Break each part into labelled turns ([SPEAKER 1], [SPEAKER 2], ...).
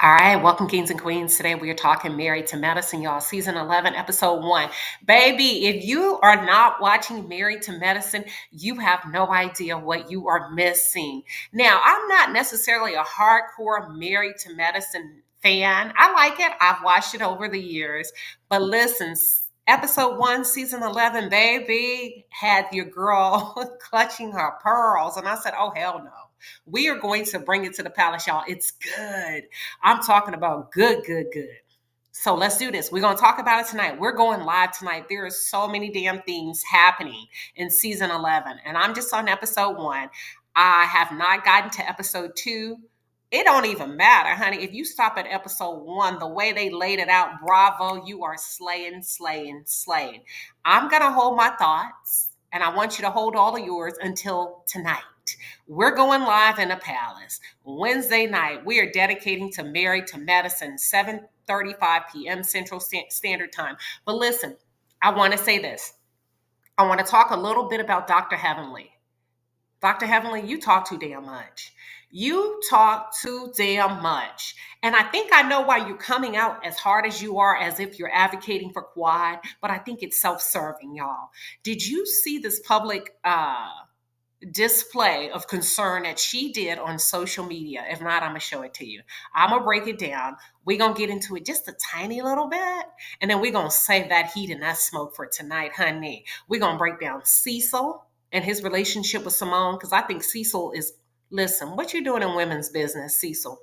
[SPEAKER 1] All right, welcome, kings and queens. Today we are talking Married to Medicine, y'all. Season 11, episode 1. Baby, if you are not watching Married to Medicine, you have no idea what you are missing. Now, I'm not necessarily a hardcore Married to Medicine fan. I like it. I've watched it over the years. But listen, episode 1, season 11, baby, had your girl clutching her pearls. And I said, oh, hell no. We are going to bring it to the palace, y'all. It's good. I'm talking about good, good, good. So let's do this. We're going to talk about it tonight. We're going live tonight. There are so many damn things happening in season 11, and I'm just on episode 1. I have not gotten to episode 2. It don't even matter, honey. If you stop at episode 1, the way they laid it out, bravo, you are slaying, slaying, slaying. I'm going to hold my thoughts, and I want you to hold all of yours until tonight. We're going live in a palace. Wednesday night, we are dedicating to Married to Medicine, 7:35 p.m. Central Standard Time. But listen, I want to say this. I want to talk a little bit about Dr. Heavenly. Dr. Heavenly, you talk too damn much. You talk too damn much. And I think I know why you're coming out as hard as you are, as if you're advocating for quad, but I think it's self-serving, y'all. Did you see this public display of concern that she did on social media? If not, I'm gonna show it to you. I'm gonna break it down. We're gonna get into it just a tiny little bit, and then we're gonna save that heat and that smoke for tonight, honey. We're gonna break down Cecil and his relationship with Simone, because I think Cecil is, listen, what you doing in women's business, Cecil?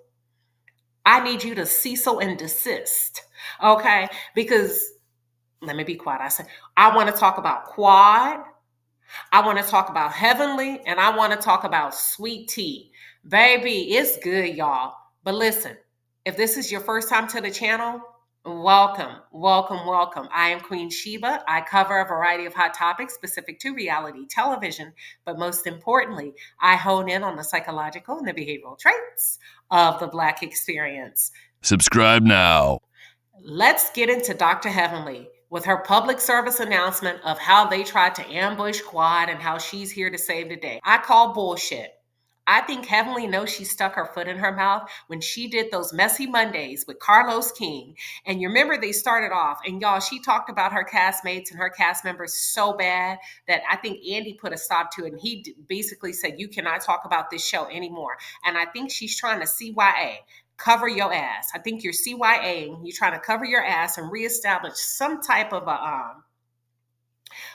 [SPEAKER 1] I need you to Cecil and desist, okay? Because let me be quiet. I said I want to talk about quad. I want to talk about Heavenly, and I want to talk about Sweet Tea. Baby, it's good, y'all. But listen, if this is your first time to the channel, welcome, welcome, welcome. I am Queen Sheba. I cover a variety of hot topics specific to reality television, but most importantly, I hone in on the psychological and the behavioral traits of the Black experience.
[SPEAKER 2] Subscribe now.
[SPEAKER 1] Let's get into Dr. Heavenly with her public service announcement of how they tried to ambush Quad and how she's here to save the day. I call bullshit. I think Heavenly knows she stuck her foot in her mouth when she did those messy Mondays with Carlos King. And you remember they started off, and y'all, she talked about her castmates and her cast members so bad that I think Andy put a stop to it. And he basically said, you cannot talk about this show anymore. And I think she's trying to CYA. Cover your ass. I think you're CYA. You're trying to cover your ass and reestablish some type of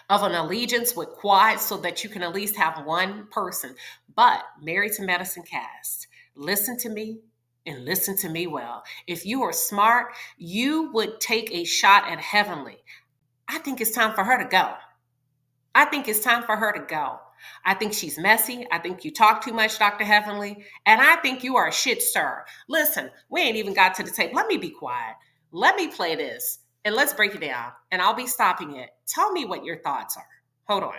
[SPEAKER 1] an allegiance with Quad so that you can at least have one person. But Married to Medicine cast, listen to me and listen to me well. If you are smart, you would take a shot at Heavenly. I think it's time for her to go. I think it's time for her to go. I think she's messy. I think you talk too much, Dr. Heavenly. And I think you are a shit stirrer. Listen, we ain't even got to the tape. Let me be quiet. Let me play this and let's break it down. And I'll be stopping it. Tell me what your thoughts are. Hold on.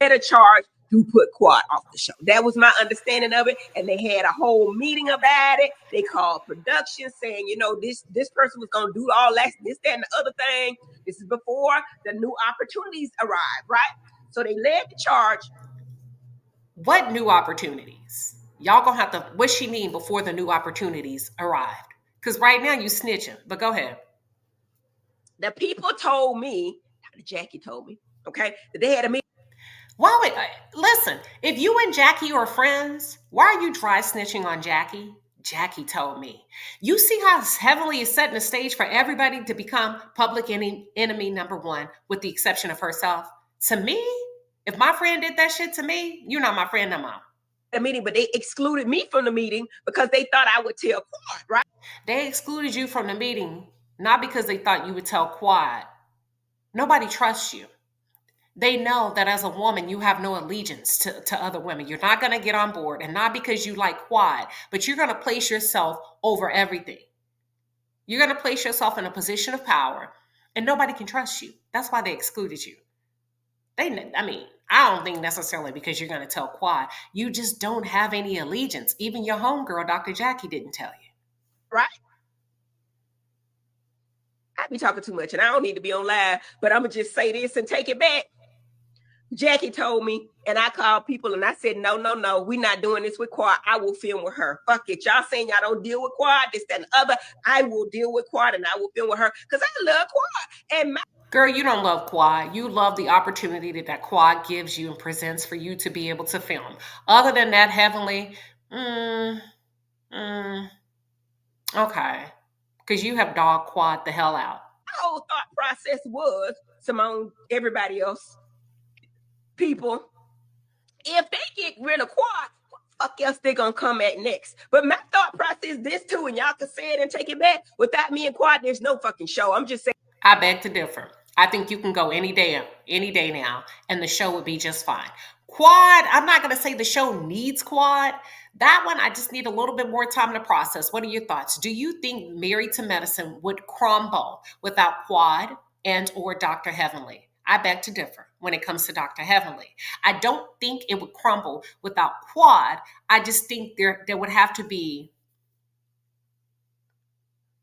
[SPEAKER 3] A charge to put Quad off the show. That was my understanding of it. And they had a whole meeting about it. They called production saying, this person was going to do all that, this, that, and the other thing. This is before the new opportunities arrived, right? So they led the charge.
[SPEAKER 1] What new opportunities? Y'all gonna have to, what she mean before the new opportunities arrived? Because right now you snitching, but go ahead.
[SPEAKER 3] The people told me, Jackie told me, okay, that they had a meeting.
[SPEAKER 1] Why would, listen, if you and Jackie are friends, why are you dry snitching on Jackie? Jackie told me. You see how Heavenly is setting the stage for everybody to become public enemy number 1, with the exception of herself. To me, if my friend did that shit to me, you're not my friend no more.
[SPEAKER 3] A meeting, but they excluded me from the meeting because they thought I would tell Quad, right?
[SPEAKER 1] They excluded you from the meeting, not because they thought you would tell Quad. Nobody trusts you. They know that as a woman, you have no allegiance to other women. You're not going to get on board, and not because you like Quad, but you're going to place yourself over everything. You're going to place yourself in a position of power, and nobody can trust you. That's why they excluded you. I don't think necessarily because you're going to tell Quad. You just don't have any allegiance. Even your homegirl, Dr. Jackie, didn't tell you.
[SPEAKER 3] Right? I be talking too much, and I don't need to be on live, but I'm going to just say this and take it back. Jackie told me, and I called people and I said, no, we're not doing this with Quad. I will film with her. Fuck it. Y'all saying y'all don't deal with Quad, this, that, and the other. I will deal with Quad and I will film with her because I love Quad. And
[SPEAKER 1] Girl, you don't love Quad. You love the opportunity that Quad gives you and presents for you to be able to film. Other than that, Heavenly, okay. Because you have dog Quad the hell out.
[SPEAKER 3] my whole thought process was, Simone, everybody else, people, if they get rid of Quad, what the fuck else they gonna come at next? But my thought process this too, and y'all can say it and take it back. Without me and Quad, there's no fucking show. I'm just saying.
[SPEAKER 1] I beg to differ. I think you can go any day now, and the show would be just fine. Quad, I'm not going to say the show needs Quad. That one, I just need a little bit more time to process. What are your thoughts? Do you think Married to Medicine would crumble without Quad and or Dr. Heavenly? I beg to differ when it comes to Dr. Heavenly. I don't think it would crumble without Quad. I just think there would have to be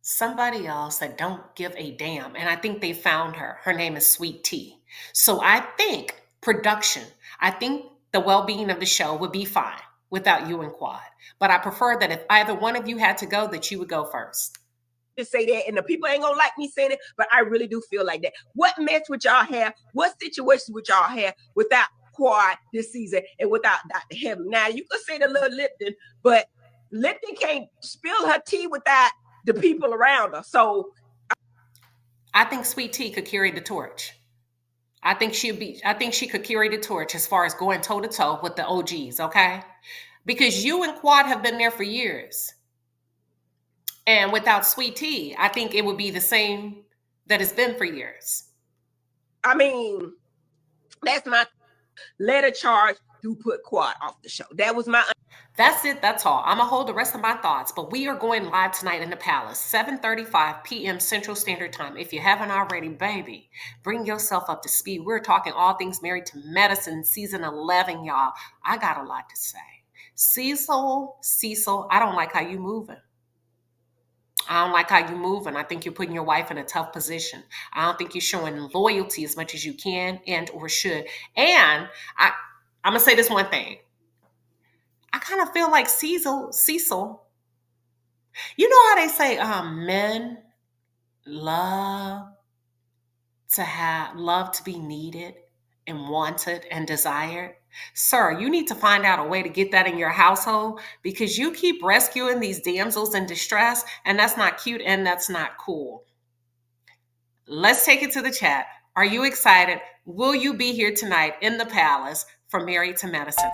[SPEAKER 1] somebody else that don't give a damn. And I think they found her. Her name is Sweet Tea. So I think production, I think the well-being of the show would be fine without you and Quad. But I prefer that if either one of you had to go, that you would go first.
[SPEAKER 3] Just say that, and the people ain't gonna like me saying it, but I really do feel like that. What match would y'all have? What situations would y'all have without Quad this season and without Dr. Heaven? Now you could say the little Lipton, but Lipton can't spill her tea without the people around her. So
[SPEAKER 1] I think Sweet Tea could carry the torch. I think she could carry the torch as far as going toe to toe with the OGs, okay? Because you and Quad have been there for years. And without Sweet Tea, I think it would be the same that it's been for years.
[SPEAKER 3] I mean, that's my letter charge to put Quad off the show. That was my.
[SPEAKER 1] That's it. That's all. I'm going to hold the rest of my thoughts, but we are going live tonight in the Palace, 7:35 p.m. Central Standard Time. If you haven't already, baby, bring yourself up to speed. We're talking all things Married to Medicine, season 11, y'all. I got a lot to say. Cecil, I don't like how you moving. I don't like how you're moving. I think you're putting your wife in a tough position. I don't think you're showing loyalty as much as you can and or should. And I'm going to say this one thing. I kind of feel like Cecil, you know how they say men love to be needed and wanted and desired? Sir, you need to find out a way to get that in your household because you keep rescuing these damsels in distress, and that's not cute and that's not cool. Let's take it to the chat. Are you excited? Will you be here tonight in the Palace for Married to Medicine?